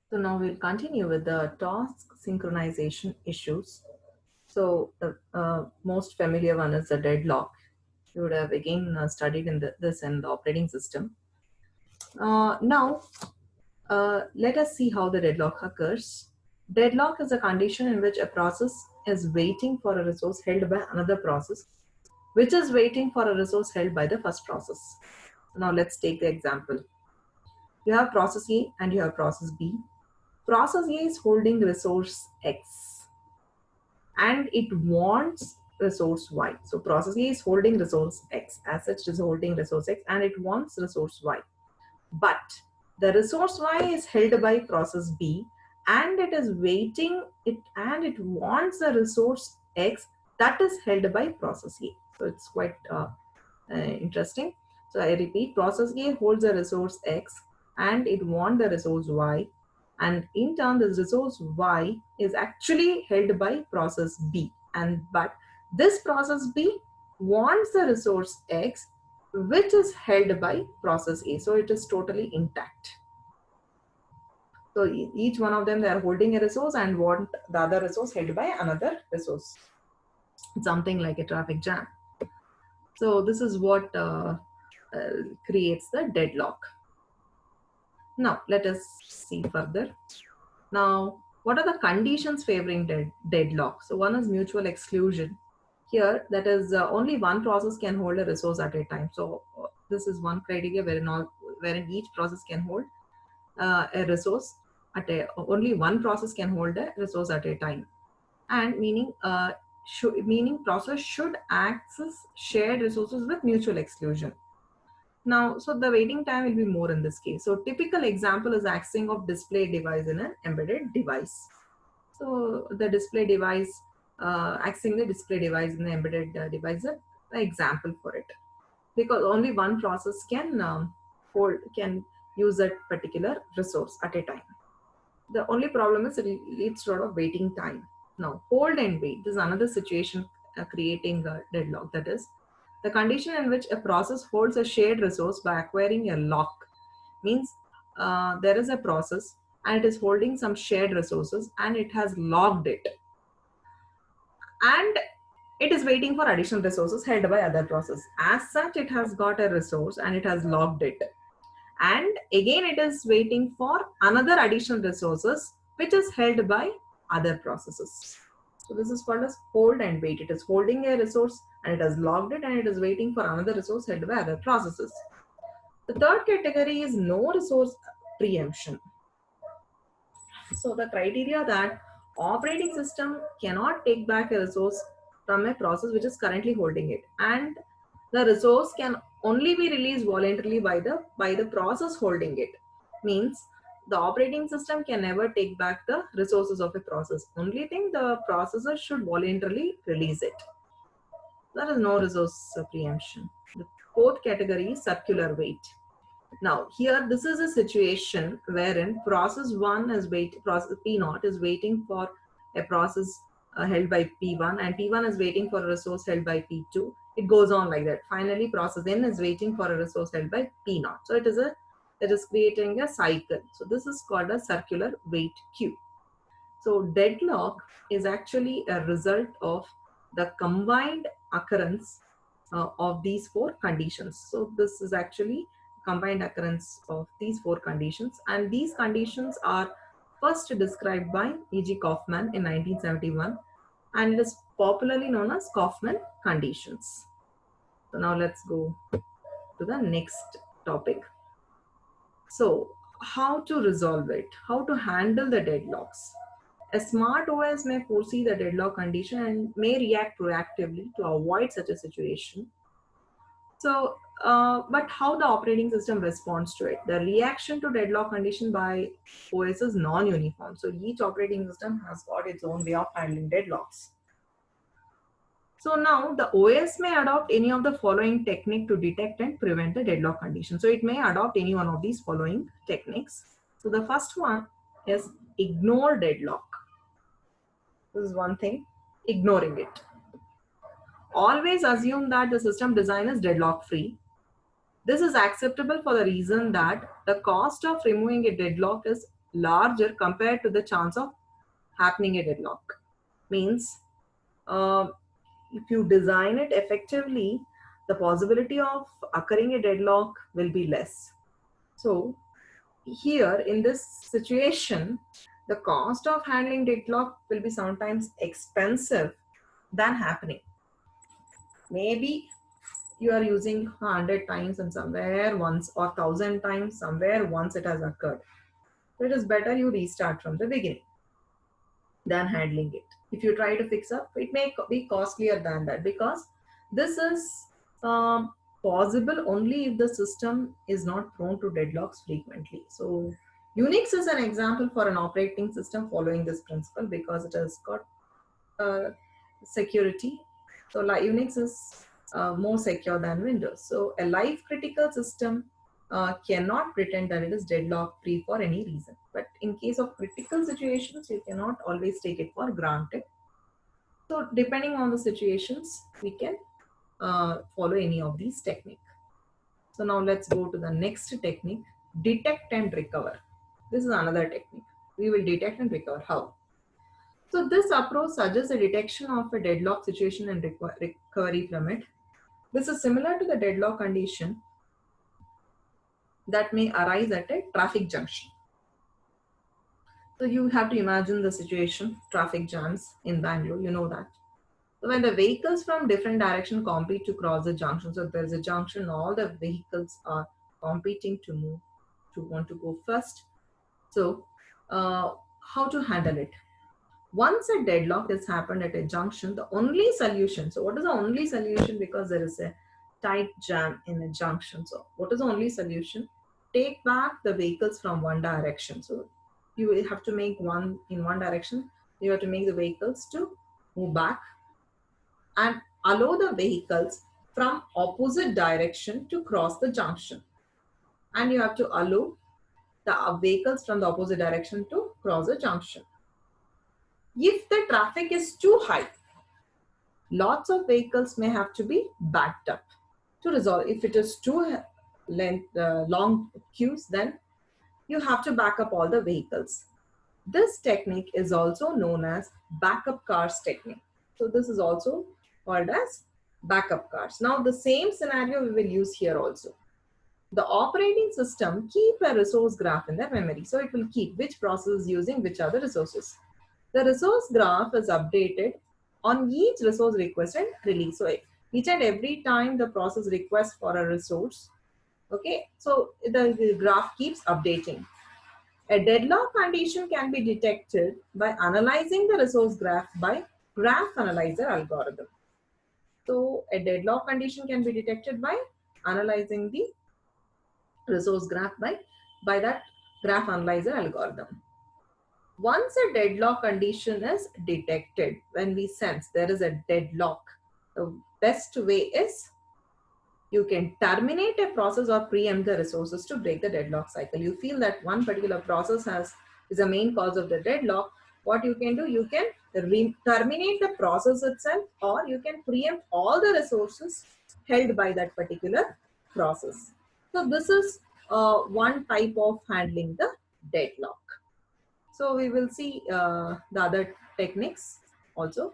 So now we'll continue with the task synchronization issues. So the most familiar one is the deadlock. You would have again studied in this in the operating system. Now, let us see how the deadlock occurs. Deadlock is a condition in which a process is waiting for a resource held by another process, which is waiting for a resource held by the first process. Now let's take the example. You have process A and you have process B. Process A is holding resource X and it wants resource Y. So process A is holding resource X, as such it is holding resource X and it wants resource Y. But the resource Y is held by process B and it is waiting it and it wants the resource X that is held by process A. So it's quite interesting. So I repeat, process A holds a resource X and it wants the resource Y, and in turn this resource Y is actually held by process B, and but this process B wants the resource X which is held by process A. So it is totally intact. So each one of them, they are holding a resource and want the other resource held by another resource. It's something like a traffic jam. So this is what creates the deadlock. Now let us see further. Now, what are the conditions favoring deadlock? So one is mutual exclusion. Here, that is only one process can hold a resource at a time. So this is one criteria wherein each process can hold a resource only one process can hold a resource at a time, and meaning process should access shared resources with mutual exclusion. Now, so the waiting time will be more in this case. So typical example is accessing of display device in an embedded device. So the display device, accessing the display device in the embedded device is an example for it, because only one process can use that particular resource at a time. The only problem is it leads to a lot of waiting time. Now, hold and wait. This is another situation creating a deadlock. That is, the condition in which a process holds a shared resource by acquiring a lock. Means there is a process and it is holding some shared resources and it has locked it. And it is waiting for additional resources held by other process. As such, it has got a resource and it has locked it. And again, it is waiting for another additional resources which is held by other processes. So this is called as hold and wait. It is holding a resource and it has logged it and it is waiting for another resource held by other processes. The third category is no resource preemption. So the criteria that operating system cannot take back a resource from a process which is currently holding it, and the resource can only be released voluntarily by the process holding it. Means the operating system can never take back the resources of a process. Only thing, the processor should voluntarily release it. There is no resource preemption. The fourth category is circular wait. Now here, this is a situation wherein process 1 is process P0 is waiting for a process held by P1, and P1 is waiting for a resource held by P2. It goes on like that. Finally, process N is waiting for a resource held by P0. So it is creating a cycle. So this is called a circular wait queue. So deadlock is actually a result of the combined occurrence of these four conditions. So this is actually combined occurrence of these four conditions, and these conditions are first described by E.G. Kaufman in 1971, and it is popularly known as Kaufman conditions. So now let's go to the next topic. So how to resolve it, how to handle the deadlocks. A smart OS may foresee the deadlock condition and may react proactively to avoid such a situation. So, but how the operating system responds to it? The reaction to deadlock condition by OS is non-uniform. So each operating system has got its own way of handling deadlocks. So now the OS may adopt any of the following technique to detect and prevent the deadlock condition. So it may adopt any one of these following techniques. So the first one is ignore deadlock. This is one thing, ignoring it. Always assume that the system design is deadlock free. This is acceptable for the reason that the cost of removing a deadlock is larger compared to the chance of happening a deadlock. Means if you design it effectively, the possibility of occurring a deadlock will be less. So here in this situation, the cost of handling deadlock will be sometimes expensive than happening. Maybe you are using 100 times and somewhere once, or 1,000 times somewhere once it has occurred. So it is better you restart from the beginning than handling it. If you try to fix up, it may be costlier than that, because this is possible only if the system is not prone to deadlocks frequently. So Unix is an example for an operating system following this principle, because it has got security. So like Unix is more secure than Windows. So a life critical system cannot pretend that it is deadlock free for any reason. But in case of critical situations, you cannot always take it for granted. So depending on the situations, we can follow any of these techniques. So now let's go to the next technique, detect and recover. This is another technique. We will detect and recover. How? So this approach suggests a detection of a deadlock situation and recovery from it. This is similar to the deadlock condition that may arise at a traffic junction. So you have to imagine the situation, traffic jams in Bangalore, you know that. So when the vehicles from different direction compete to cross the junction, so there's a junction, all the vehicles are competing to move, to want to go first. So how to handle it? Once a deadlock has happened at a junction, the only solution, so what is the only solution? Because there is a tight jam in a junction. So what is the only solution? Take back the vehicles from one direction. So you will have to make one in one direction. You have to make the vehicles to move back and allow the vehicles from opposite direction to cross the junction. And you have to allow the vehicles from the opposite direction to cross the junction. If the traffic is too high, lots of vehicles may have to be backed up to resolve. If it is too long queues, then you have to back up all the vehicles. This technique is also known as backup cars technique. So this is also called as backup cars. Now the same scenario we will use here also. The operating system keep a resource graph in their memory. So it will keep which process is using which other resources. The resource graph is updated on each resource request and release. So each and every time the process requests for a resource, okay, so the graph keeps updating. A deadlock condition can be detected by analyzing the resource graph by graph analyzer algorithm. So a deadlock condition can be detected by analyzing the resource graph by that graph analyzer algorithm. Once a deadlock condition is detected, when we sense there is a deadlock, the best way is you can terminate a process or preempt the resources to break the deadlock cycle. You feel that one particular process is a main cause of the deadlock. What you can do, you can terminate the process itself, or you can preempt all the resources held by that particular process. So this is one type of handling the deadlock. So we will see the other techniques also.